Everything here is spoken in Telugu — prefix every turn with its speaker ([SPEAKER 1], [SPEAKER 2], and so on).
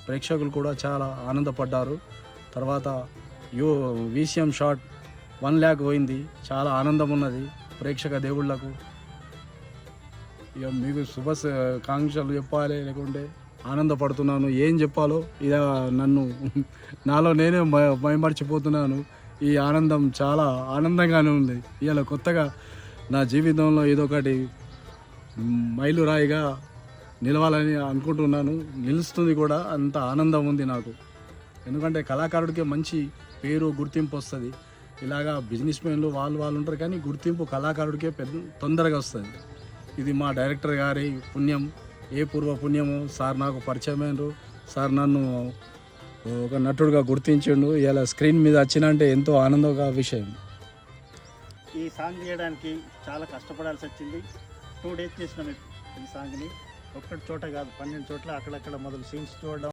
[SPEAKER 1] ప్రేక్షకులు కూడా చాలా ఆనందపడ్డారు. తర్వాత వీసీఎం షాట్ 1 lakh పోయింది. చాలా ఆనందం ఉన్నది ప్రేక్షక దేవుళ్లకు. ఇక మీకు కాంక్షలు చెప్పాలి, లేకుంటే ఆనందపడుతున్నాను, ఏం చెప్పాలో ఇక నాలో నేనే మైమర్చిపోతున్నాను. ఈ ఆనందం చాలా ఆనందంగానే ఉంది. ఇలా కొత్తగా నా జీవితంలో ఏదొకటి మైలురాయిగా నిలవాలని అనుకుంటున్నాను. నిలుస్తుంది కూడా. అంత ఆనందం ఉంది నాకు. ఎందుకంటే కళాకారుడికి మంచి పేరు, గుర్తింపు వస్తుంది. ఇలాగా బిజినెస్ మెన్లు వాళ్ళు ఉంటారు, కానీ గుర్తింపు కళాకారుడికే తొందరగా వస్తుంది. ఇది మా డైరెక్టర్ గారి పుణ్యం. ఏ పూర్వ పుణ్యమో. సార్ నాకు పరిచయమైనరు. సార్ నన్ను ఒక నటుడుగా గుర్తించిండు. ఇలా స్క్రీన్ మీద వచ్చినంటే ఎంతో ఆనందంగా విషయం.
[SPEAKER 2] ఈ సాంగ్ చేయడానికి చాలా కష్టపడాల్సి వచ్చింది. 2 days చేసినాం ఈ సాంగ్ని. ఒక్కటి చోట కాదు, 12 చోట్ల అక్కడక్కడ మొదలు సీన్స్ చూడడం.